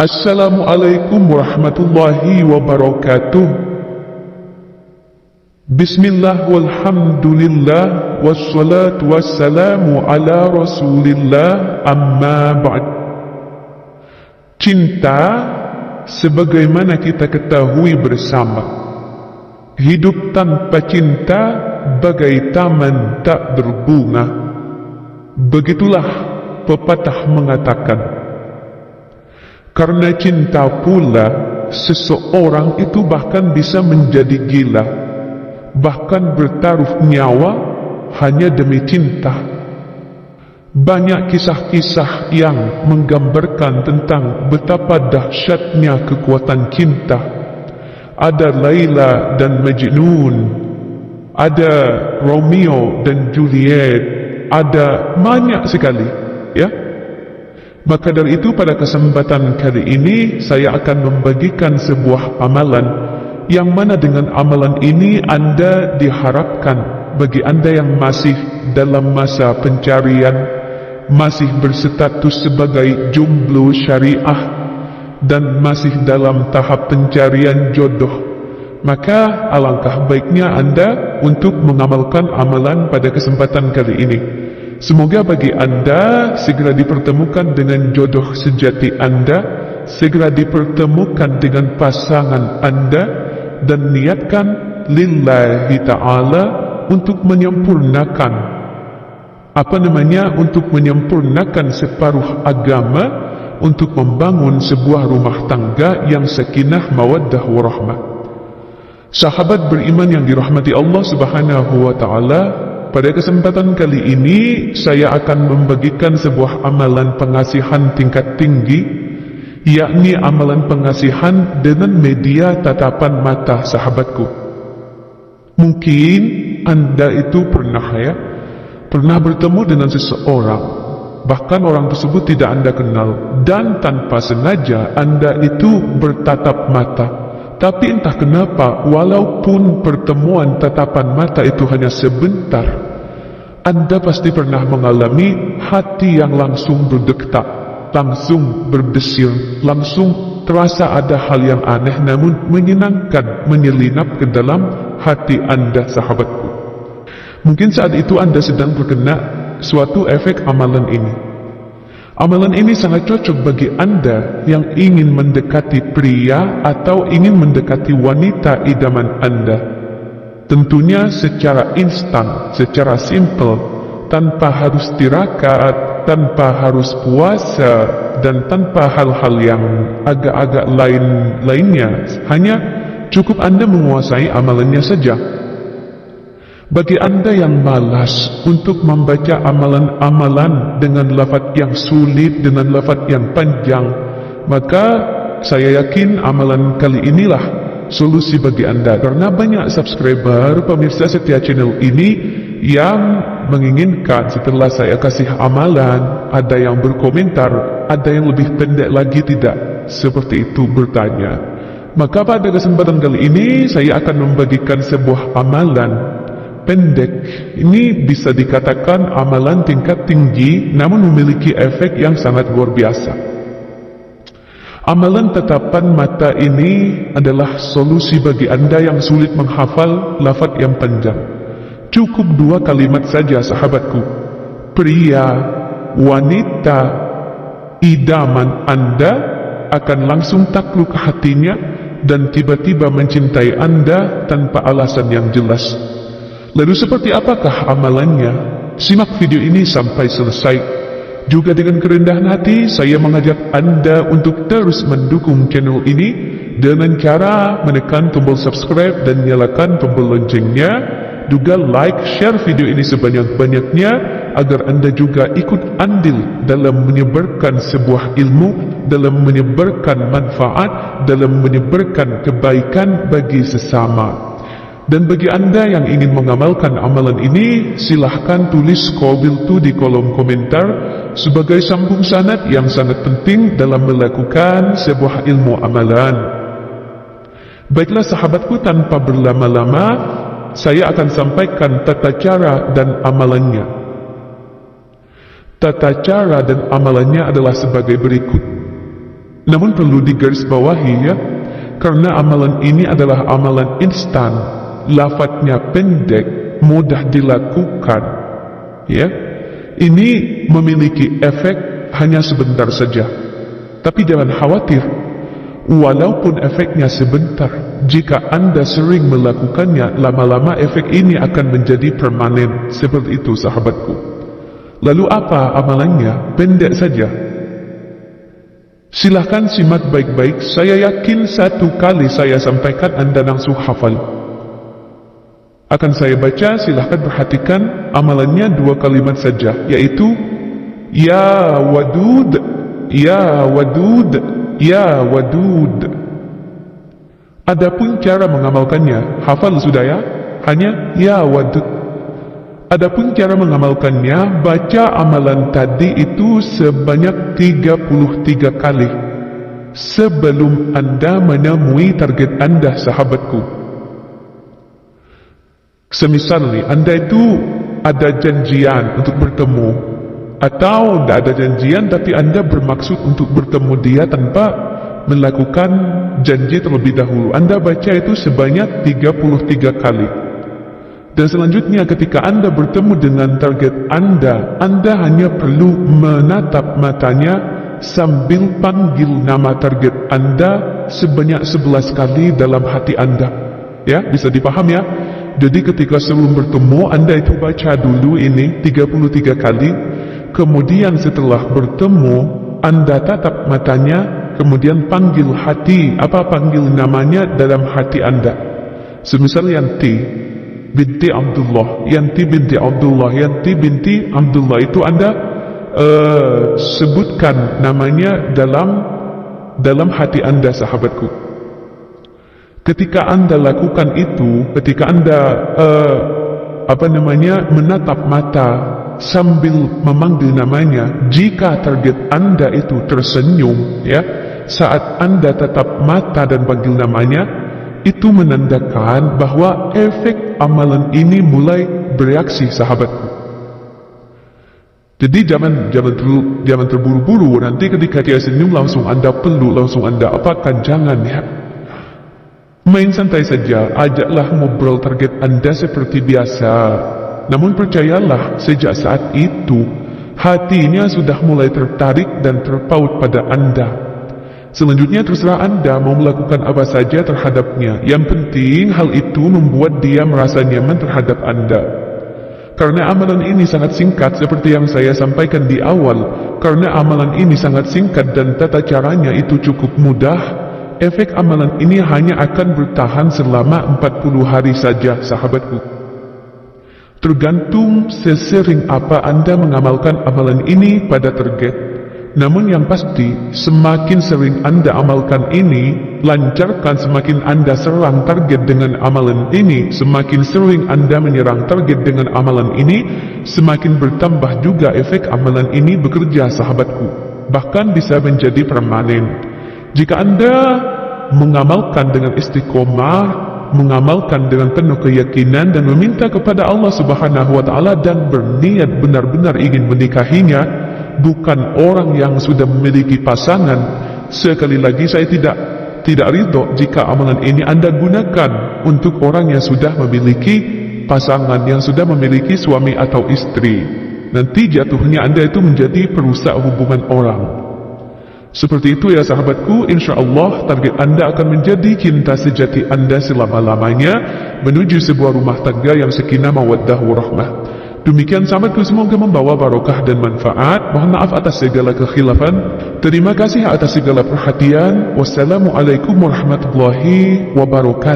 Assalamualaikum warahmatullahi wabarakatuh. Bismillah walhamdulillah wassalatu wassalamu ala rasulillah amma ba'd. Cinta, sebagaimana kita ketahui bersama, hidup tanpa cinta bagai taman tak berbunga. Begitulah pepatah mengatakan. Karena cinta pula, seseorang itu bahkan bisa menjadi gila, bahkan bertaruh nyawa hanya demi cinta. Banyak kisah-kisah yang menggambarkan tentang betapa dahsyatnya kekuatan cinta. Ada Laila dan Majnun, ada Romeo dan Juliet, ada banyak sekali, ya. Maka dari itu pada kesempatan kali ini saya akan membagikan sebuah amalan yang mana dengan amalan ini Anda diharapkan, bagi Anda yang masih dalam masa pencarian, masih berstatus sebagai jomblo syariah, dan masih dalam tahap pencarian jodoh, maka alangkah baiknya Anda untuk mengamalkan amalan pada kesempatan kali ini. Semoga bagi Anda segera dipertemukan dengan jodoh sejati Anda, segera dipertemukan dengan pasangan Anda, dan niatkan lillahi ta'ala untuk menyempurnakan untuk menyempurnakan separuh agama, untuk membangun sebuah rumah tangga yang sakinah mawaddah warahmah. Sahabat beriman yang dirahmati Allah Subhanahu wa ta'ala, pada kesempatan kali ini saya akan membagikan sebuah amalan pengasihan tingkat tinggi, yakni amalan pengasihan dengan media tatapan mata. Sahabatku, mungkin Anda itu pernah bertemu dengan seseorang, bahkan orang tersebut tidak Anda kenal, dan tanpa sengaja Anda itu bertatap mata. Tapi entah kenapa, walaupun pertemuan tatapan mata itu hanya sebentar, Anda pasti pernah mengalami hati yang langsung berdetak, langsung berdesir, langsung terasa ada hal yang aneh namun menyenangkan menyelinap ke dalam hati Anda, sahabatku. Mungkin saat itu Anda sedang terkena suatu efek amalan ini. Amalan ini sangat cocok bagi Anda yang ingin mendekati pria atau ingin mendekati wanita idaman Anda. Tentunya secara instan, secara simple, tanpa harus tirakat, tanpa harus puasa, dan tanpa hal-hal yang agak-agak lainnya. Hanya cukup Anda menguasai amalannya saja. Bagi Anda yang malas untuk membaca amalan-amalan dengan lafaz yang sulit, dengan lafaz yang panjang, maka saya yakin amalan kali inilah solusi bagi Anda. Karena banyak subscriber, pemirsa setia channel ini yang menginginkan setelah saya kasih amalan, ada yang berkomentar, ada yang lebih pendek lagi tidak seperti itu bertanya. Maka pada kesempatan kali ini saya akan membagikan sebuah amalan pendek. Ini bisa dikatakan amalan tingkat tinggi, namun memiliki efek yang sangat luar biasa. Amalan tatapan mata ini adalah solusi bagi Anda yang sulit menghafal lafaz yang panjang. Cukup 2 kalimat saja, sahabatku. Pria, wanita idaman Anda akan langsung takluk hatinya dan tiba-tiba mencintai Anda tanpa alasan yang jelas. Lalu seperti apakah amalannya? Simak video ini sampai selesai. Juga dengan kerendahan hati, saya mengajak Anda untuk terus mendukung channel ini dengan cara menekan tombol subscribe dan nyalakan tombol loncengnya. Juga like, share video ini sebanyak-banyaknya agar Anda juga ikut andil dalam menyebarkan sebuah ilmu, dalam menyebarkan manfaat, dalam menyebarkan kebaikan bagi sesama. Dan bagi Anda yang ingin mengamalkan amalan ini, silahkan tulis qabiltu di kolom komentar sebagai sambung sanad yang sangat penting dalam melakukan sebuah ilmu amalan. Baiklah sahabatku, tanpa berlama-lama, saya akan sampaikan tata cara dan amalannya. Tata cara dan amalannya adalah sebagai berikut. Namun perlu digarisbawahi ya, karena amalan ini adalah amalan instan, lafadznya pendek, mudah dilakukan, ya. Ini memiliki efek hanya sebentar saja. Tapi jangan khawatir, walaupun efeknya sebentar, jika Anda sering melakukannya, lama-lama efek ini akan menjadi permanen. Seperti itu sahabatku. Lalu apa amalannya? Pendek saja. Silahkan simak baik-baik, saya yakin satu kali saya sampaikan Anda langsung hafal. Akan saya baca, silahkan perhatikan amalannya 2 kalimat saja, yaitu Ya Wadud, Ya Wadud, Ya Wadud. Adapun cara mengamalkannya, hafal sudah ya? Hanya Ya Wadud. Adapun cara mengamalkannya, baca amalan tadi itu sebanyak 33 kali sebelum Anda menemui target Anda, sahabatku. Semisal nih, Anda itu ada janjian untuk bertemu, atau tidak ada janjian tapi Anda bermaksud untuk bertemu dia tanpa melakukan janji terlebih dahulu. Anda baca itu sebanyak 33 kali. Dan selanjutnya ketika Anda bertemu dengan target Anda hanya perlu menatap matanya sambil panggil nama target Anda sebanyak 11 kali dalam hati Anda. Ya, bisa dipaham ya? Jadi ketika sebelum bertemu, Anda itu baca dulu ini 33 kali. Kemudian setelah bertemu, Anda tatap matanya, kemudian panggil namanya dalam hati Anda. Semisal Yanti binti Abdullah, Yanti binti Abdullah, Yanti binti Abdullah, itu Anda sebutkan namanya dalam hati Anda, sahabatku. Ketika Anda lakukan itu, ketika Anda menatap mata sambil memanggil namanya, jika target Anda itu tersenyum, ya, saat Anda tatap mata dan panggil namanya, itu menandakan bahwa efek amalan ini mulai bereaksi, sahabatku. Jadi jangan terburu-buru, nanti ketika dia senyum langsung Anda peluk, langsung Anda apakan, jangan ya. Main santai saja, ajaklah ngobrol target Anda seperti biasa. Namun percayalah, sejak saat itu, hatinya sudah mulai tertarik dan terpaut pada Anda. Selanjutnya terserah Anda mau melakukan apa saja terhadapnya. Yang penting hal itu membuat dia merasa nyaman terhadap Anda. Karena amalan ini sangat singkat seperti yang saya sampaikan di awal. Karena amalan ini sangat singkat dan tata caranya itu cukup mudah, efek amalan ini hanya akan bertahan selama 40 hari saja, sahabatku. Tergantung sesering apa Anda mengamalkan amalan ini pada target. Namun yang pasti, semakin sering Anda amalkan ini, lancarkan, semakin Anda serang target dengan amalan ini, semakin sering Anda menyerang target dengan amalan ini, semakin bertambah juga efek amalan ini bekerja, sahabatku. Bahkan bisa menjadi permanen. Jika Anda mengamalkan dengan istiqomah, mengamalkan dengan penuh keyakinan dan meminta kepada Allah Subhanahu wa Ta'ala dan berniat benar-benar ingin menikahinya, bukan orang yang sudah memiliki pasangan. Sekali lagi, saya tidak ridho jika amalan ini Anda gunakan untuk orang yang sudah memiliki pasangan, yang sudah memiliki suami atau istri. Nanti jatuhnya Anda itu menjadi perusak hubungan orang. Seperti itu ya sahabatku, insyaallah target Anda akan menjadi cinta sejati Anda selama-lamanya menuju sebuah rumah tangga yang sakinah mawaddah warahmah. Demikian sahabatku, semoga membawa barokah dan manfaat. Mohon maaf atas segala kekhilafan. Terima kasih atas segala perhatian. Wassalamualaikum warahmatullahi wabarakatuh.